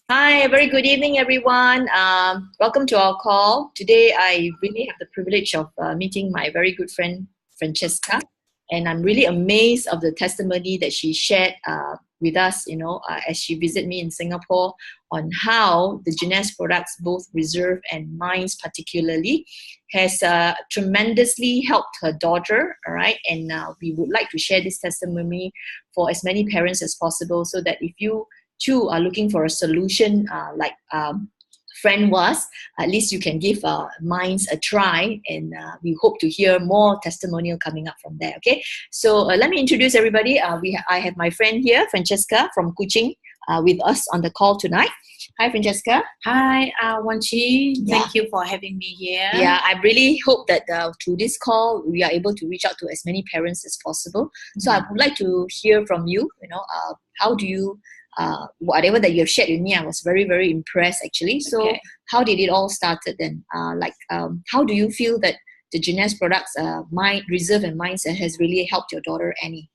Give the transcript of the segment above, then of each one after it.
Hi, a very good evening, everyone. Welcome to our call. Today, I really have the privilege of meeting my very good friend, Francesca. And I'm really amazed of the testimony that she shared with us, as she visited me in Singapore on how the Jeunesse products, both Reserve and Minds particularly, has tremendously helped her daughter, all right? And we would like to share this testimony for as many parents as possible so that if you too are looking for a solution like friend was, at least you can give Minds a try, and we hope to hear more testimonial coming up from there. Okay, so let me introduce everybody. I have my friend here, Francesca from Kuching, with us on the call tonight. Hi, Francesca. Hi, M1ND. Thank you for having me here. Yeah, I really hope that through this call, we are able to reach out to as many parents as possible. So I would like to hear from you, how do you, whatever that you have shared with me, I was very, very impressed actually. So how did it all started then? How do you feel that the Jeunesse products, Mind, Reserve and Mindset has really helped your daughter, Annie?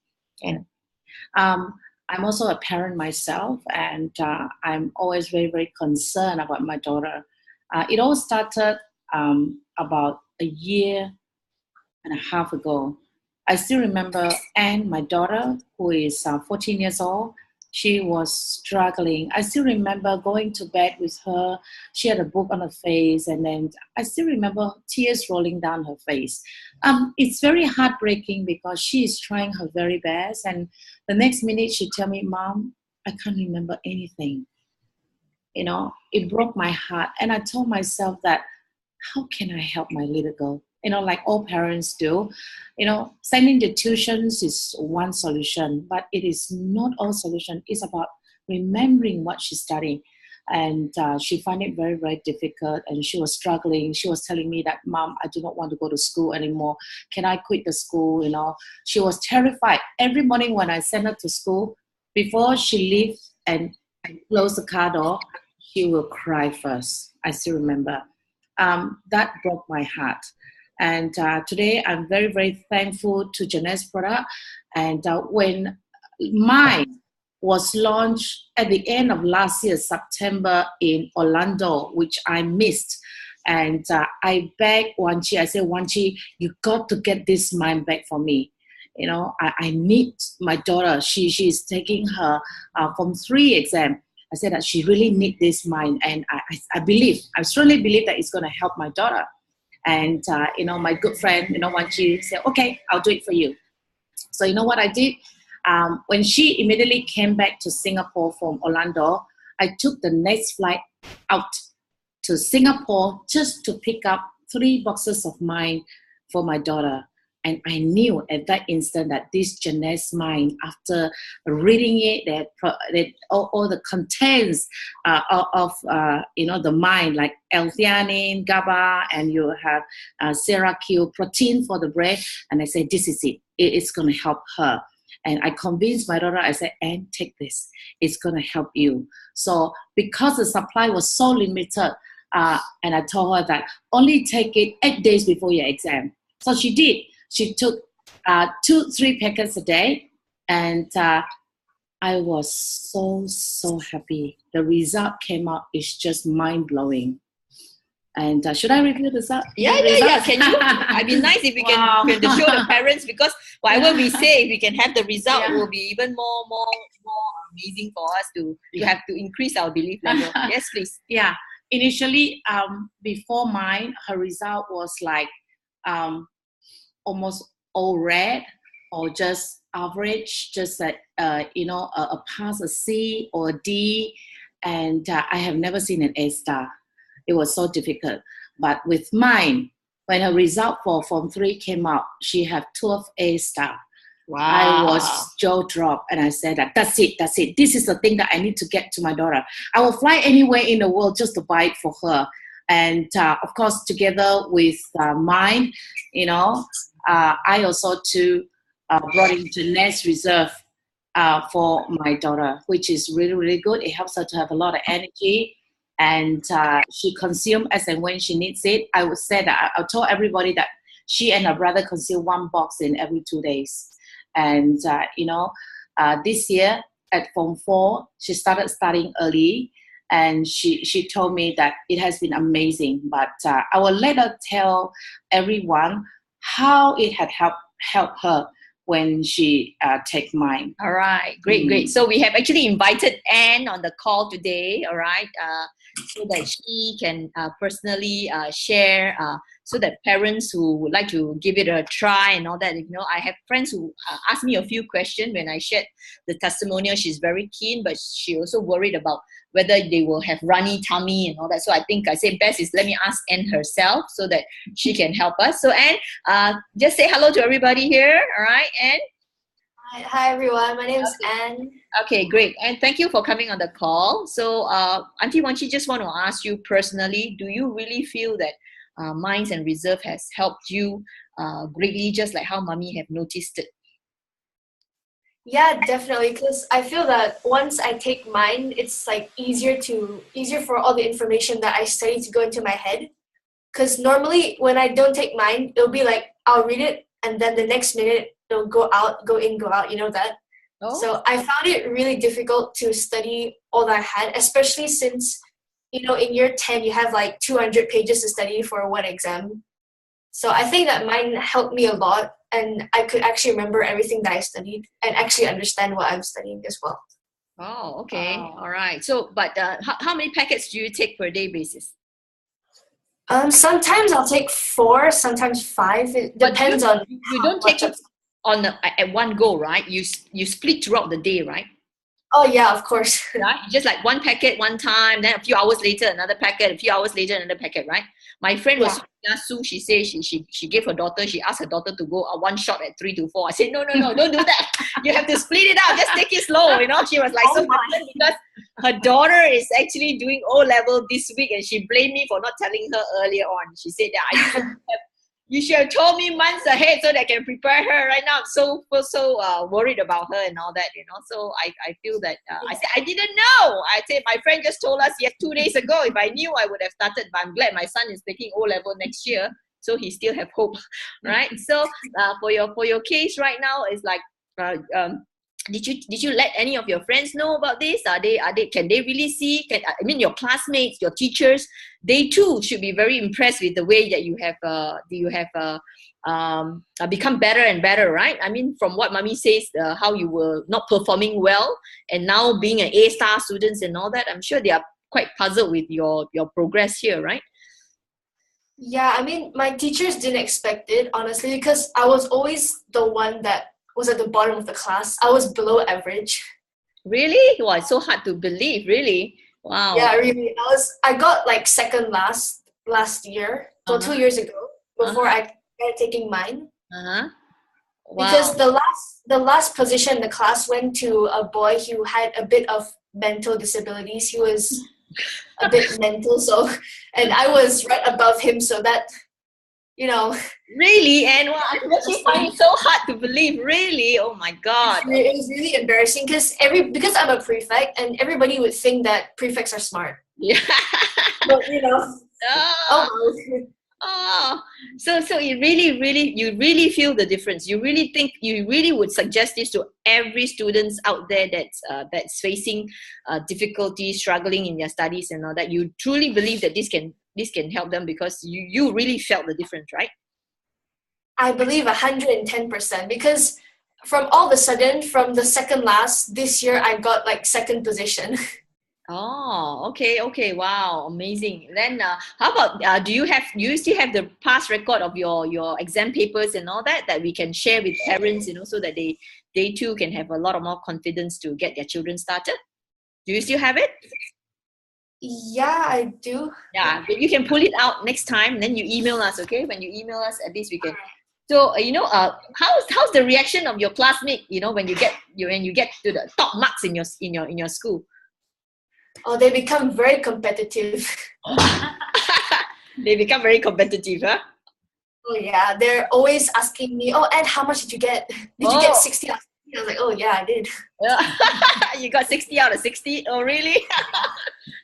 I'm also a parent myself, and I'm always very, very concerned about my daughter. It all started about a year and a half ago. I still remember Anne, my daughter, who is 14 years old. She was struggling. I still remember going to bed with her. She had a book on her face, and then I still remember tears rolling down her face. It's very heartbreaking because she is trying her very best, and the next minute she tell me, "Mom, I can't remember anything." It broke my heart, and I told myself that, how can I help my little girl? Like all parents do, sending the tuitions is one solution, but it is not all solution. It's about remembering what she's studying. And she found it very, very difficult, and she was struggling. She was telling me that, "Mom, I do not want to go to school anymore. Can I quit the school?" She was terrified. Every morning when I send her to school, before she leaves and close the car door, she will cry first. I still remember. That broke my heart. And today I'm very, very thankful to Jeunesse product. And when mine was launched at the end of last year, September, in Orlando, which I missed. And I begged M1ND, I said, "M1ND, you got to get this Mind back for me. I need my daughter. She's taking her Form 3 exam. I said that she really needs this Mind, and I strongly believe that it's going to help my daughter." And my good friend, M1ND said, "Okay, I'll do it for you." So you know what I did? When she immediately came back to Singapore from Orlando, I took the next flight out to Singapore just to pick up 3 boxes of Mind for my daughter. And I knew at that instant that this Jeunesse Mind, after reading it, that all the contents of the Mind, like L-theanine, GABA, and you have Seracue, protein for the brain. And I said, this is it. It's going to help her. And I convinced my daughter, I said, "Anne, take this. It's going to help you." So because the supply was so limited, and I told her that only take it 8 days before your exam. So she did. She took 2-3 packets a day, and I was so happy. The result came out. It's just mind-blowing. And should I review this up? Yeah. Can you? It'd be nice if we can show the parents, because whatever we say, if we can have the result, it will be even more amazing for us to have to increase our belief level. Yes, please. Yeah. Initially, before mine, her result was like almost all red or just average, just a pass, a C or a D, and I have never seen an A star. It was so difficult. But with mine, when her result for Form 3 came out, she had 12 A star. Wow. I was jaw dropped, and I said that's it. This is the thing that I need to get to my daughter. I will fly anywhere in the world just to buy it for her. And of course, together with mine, I also too brought in Jeunesse Reserve for my daughter, which is really, really good. It helps her to have a lot of energy, and she consumes as and when she needs it. I would say that I told everybody that she and her brother consume 1 box in every 2 days. And this year at Form 4, she started studying early. and she told me that it has been amazing. But I will let her tell everyone how it had helped her when she take mine. All right, great. So we have actually invited Anne on the call today, all right, so that she can personally share, so that parents who would like to give it a try and all that, I have friends who asked me a few questions when I shared the testimonial. She's very keen, but she also worried about whether they will have runny tummy and all that. So I think I say best is let me ask Anne herself so that she can help us. So Anne, just say hello to everybody here, all right, Anne? Hi everyone, my name is Anne. Okay, great. And thank you for coming on the call. So Auntie Wanchi, just want to ask you personally, do you really feel that Minds and Reserve has helped you greatly, just like how Mummy have noticed it? Yeah, definitely, because I feel that once I take mine, it's like easier for all the information that I study to go into my head. Because normally when I don't take mine, it'll be like I'll read it and then the next minute it'll go out, go in, go out, you know that? Oh. So I found it really difficult to study all that I had, especially since, in year 10, you have like 200 pages to study for one exam. So I think that mine helped me a lot, and I could actually remember everything that I studied and actually understand what I'm studying as well. Oh, okay. All right. So, but how many packets do you take per day basis? Sometimes I'll take 4, sometimes 5. It depends on. You don't take it at one go, right? You split throughout the day, right? Oh yeah, of course. Right? Just like one packet one time, then a few hours later another packet, a few hours later another packet, right? My friend was Sue. She said she gave her daughter. She asked her daughter to go one shot at 3 to 4. I said no, don't do that. You have to split it out. Just take it slow. She was like so concerned because her daughter is actually doing O level this week, and she blamed me for not telling her earlier on. She said that you should have told me months ahead so that I can prepare her. Right now I'm so worried about her and all that, So I feel that I said I didn't know. I said my friend just told us 2 days ago. If I knew, I would have started. But I'm glad my son is taking O level next year, so he still have hope, right? So for your case right now is like did you let any of your friends know about this? Can they really see? Your classmates, your teachers, they too should be very impressed with the way that you have become better and better, right? From what Mummy says, how you were not performing well and now being an A-star students and all that, I'm sure they are quite puzzled with your progress here, right? Yeah, my teachers didn't expect it, honestly, because I was always the one that was at the bottom of the class. I was below average. Really? Wow, it's so hard to believe, really. Wow. Yeah, really. I got like second last year, so 2 years ago, before I started taking mine. Wow. Because the last position in the class went to a boy who had a bit of mental disabilities. He was a bit mental, and I was right above him, so that, Really? And I actually find it so hard to believe. Really? Oh my God. It was really embarrassing because I'm a prefect, and everybody would think that prefects are smart. Yeah. But so it really you really feel the difference. You really would suggest this to every students out there that's facing difficulty, struggling in their studies and all that. You truly believe that this can help them because you really felt the difference, right? I believe 110%, because from all of a sudden, from the second last this year, I got like second position. Oh, okay, wow, amazing. Then how about do you still have the past record of your exam papers and all that we can share with parents, so that they too can have a lot of more confidence to get their children started? Do you still have it? Yeah, I do. Yeah, but you can pull it out next time, then you email us, okay? When you email us, at least we can. So how's the reaction of your classmate, when you get to the top marks in your school? Oh, they become very competitive. They become very competitive, huh? Oh yeah, they're always asking me, "Oh, Ed, how much did you get? Did you get 60 out of 60?" I was like, "Oh yeah, I did." You got 60 out of 60? Oh really?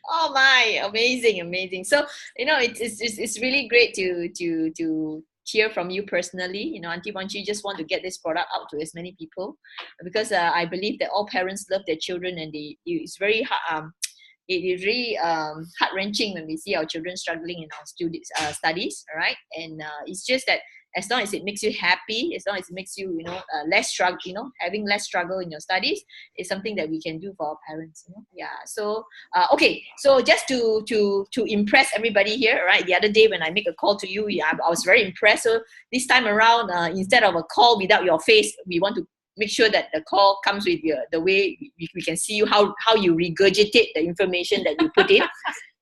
Oh my, amazing. So it's really great to hear from you personally. Auntie Wanchi just want to get this product out to as many people, because I believe that all parents love their children, and it's very hard. it is really heart-wrenching when we see our children struggling in our studies, all right? And it's just that as long as it makes you happy, as long as it makes you, less struggle, having less struggle in your studies, is something that we can do for our parents. Yeah. So okay. So just to impress everybody here, right? The other day when I make a call to you, I was very impressed. So this time around, instead of a call without your face, we want to make sure that the call comes with the way we can see you, how you regurgitate the information that you put in.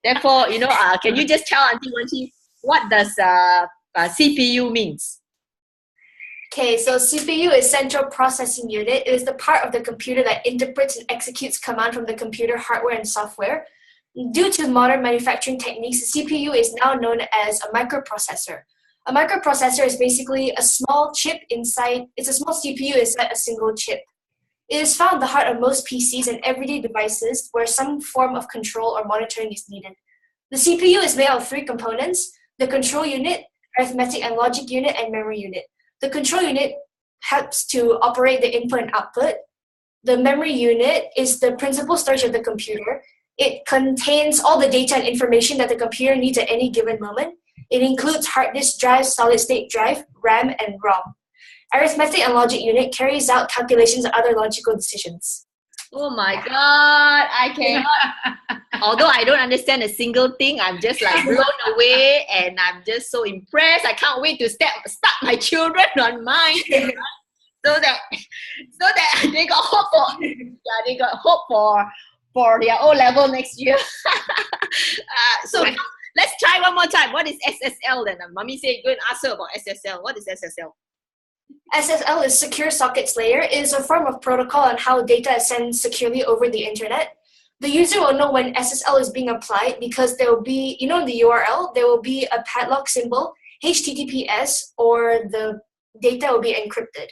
Therefore, can you just tell Auntie Wan-Chi what does CPU means? Okay, so CPU is Central Processing Unit. It is the part of the computer that interprets and executes command from the computer hardware and software. Due to modern manufacturing techniques, the CPU is now known as a microprocessor. A microprocessor is basically a small chip inside, it's a small CPU inside a single chip. It is found at the heart of most PCs and everyday devices where some form of control or monitoring is needed. The CPU is made of 3 components: the control unit, arithmetic and logic unit, and memory unit. The control unit helps to operate the input and output. The memory unit is the principal storage of the computer. It contains all the data and information that the computer needs at any given moment. It includes hard disk drive, solid state drive, RAM, and ROM. Arithmetic and logic unit carries out calculations and other logical decisions. Oh my God, I cannot. Although I don't understand a single thing, I'm just like blown away, and I'm just so impressed. I can't wait to start my children on mine, so that they got hope for their O level next year. So let's try one more time. What is SSL then? Mommy said go and ask her about SSL. What is SSL? SSL is Secure Sockets Layer. It is a form of protocol on how data is sent securely over the internet. The user will know when SSL is being applied because there will be, in the URL, there will be a padlock symbol, HTTPS, or the data will be encrypted.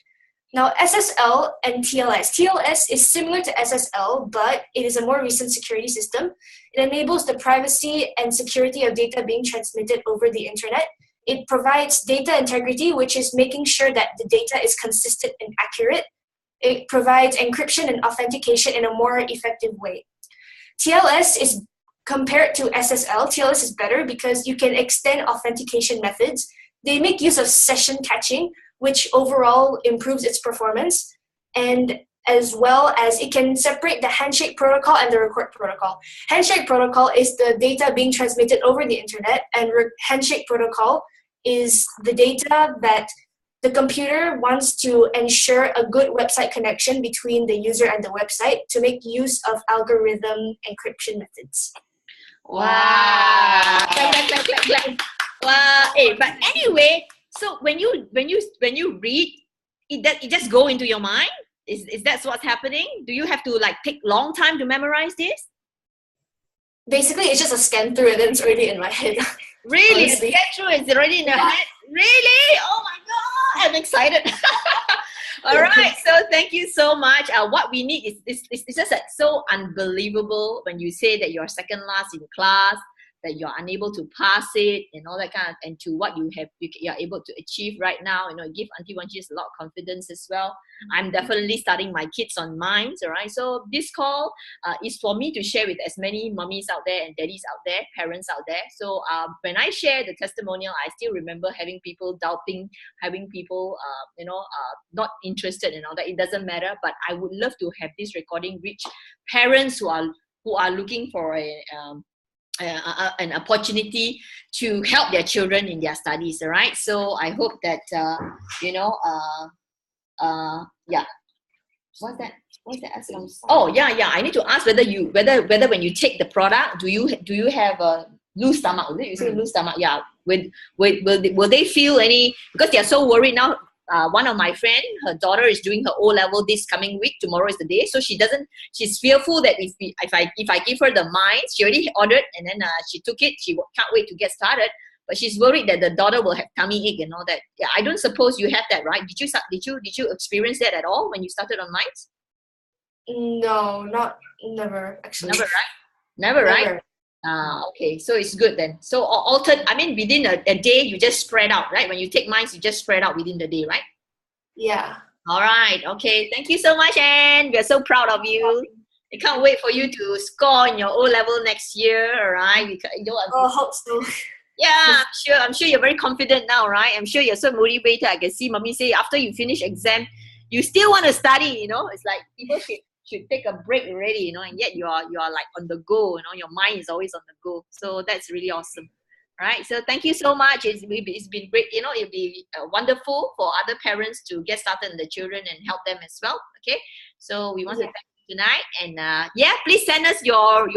Now, SSL and TLS. TLS is similar to SSL, but it is a more recent security system. It enables the privacy and security of data being transmitted over the internet. It provides data integrity, which is making sure that the data is consistent and accurate. It provides encryption and authentication in a more effective way. TLS is compared to SSL. TLS is better because you can extend authentication methods. They make use of session catching, which overall improves its performance, and as well as it can separate the handshake protocol and the record protocol. Handshake protocol is the data being transmitted over the internet, and handshake protocol is the data that the computer wants to ensure a good website connection between the user and the website to make use of algorithm encryption methods. Wow! Wow! Hey, but anyway, so when you read, it just go into your mind? Is that what's happening? Do you have to take long time to memorize this? Basically, it's just a scan through and then it's already in my head. Really? A scan through, it's already in your head? Really? Oh my God! I'm excited. All right, so thank you so much. What we need is just so unbelievable when you say that you're second last in class, that you're unable to pass it and all that and to what you're able to achieve right now. Give Auntie Wan-Chi a lot of confidence as well. I'm definitely starting my kids on minds, all right? So this call is for me to share with as many mommies out there and daddies out there, parents out there. So when I share the testimonial, I still remember having people doubting, having people, not interested and all that. It doesn't matter, but I would love to have this recording reach parents who are looking for an opportunity to help their children in their studies, all right? So I hope that yeah. What's that? Oh yeah. I need to ask whether when you take the product, do you have a loose stomach? You say loose stomach? Yeah. Will they feel any? Because they are so worried now. One of my friend, her daughter is doing her O level this coming week. Tomorrow is the day, so she's fearful that if I give her the minds, she already ordered and then she took it. She can't wait to get started, but she's worried that the daughter will have tummy ache and all that. Yeah, I don't suppose you have that, right? Did you experience that at all when you started on minds? No, never actually. Never, right? Okay, so it's good then. So within a day, you just spread out, right? When you take minds, you just spread out within the day, right? Yeah. All right. Okay. Thank you so much, Anne. We're so proud of you. I can't wait for you to score in your O-level next year, all right? Oh, hope so. Yeah, I'm sure you're very confident now, right? I'm sure you're so motivated. I can see mommy say after you finish exam, you still want to study, you know? It's like people should take a break already, you know, and yet you are like on the go, you know, your mind is always on the go. So that's really awesome. All right, so thank you so much. It's been great. You know, it'll be wonderful for other parents to get started in the children and help them as well. Okay, so we want to thank you tonight, and yeah, please send us your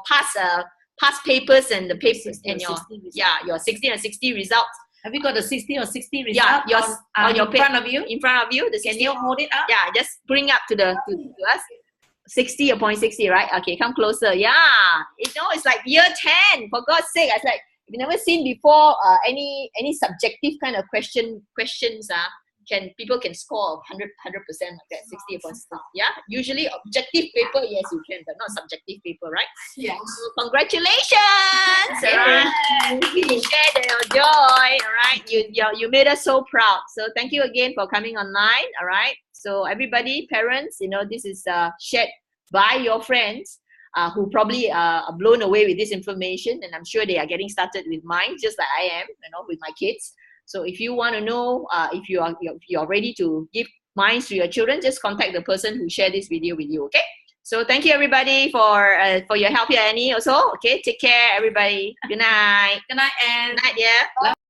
past papers and the papers and your 60 and 60 results. Have you got the 60 or 60 result? Yeah, on your in front of you. In front of you, the 60. Can you hold it up? Yeah, just bring up to the to us. 60 or 0.60, right? Okay, come closer. Yeah, you know, it's like year 10. For God's sake, I was like, we've never seen before any subjective kind of questions. People can score 100% like that, 60 upon 60. Yeah, usually objective paper, yes, you can, but not subjective paper, right? Yeah. So congratulations! All right, we share your joy. All right, you made us so proud. So thank you again for coming online. All right. So everybody, parents, you know, this is shared by your friends who probably are blown away with this information, and I'm sure they are getting started with mine, just like I am, you know, with my kids. So if you want to know if you're ready to give minds to your children, just contact the person who shared this video with you. Okay. So thank you everybody for your help here, Annie. Also, okay. Take care, everybody. Good night. Good night, and Good night, yeah.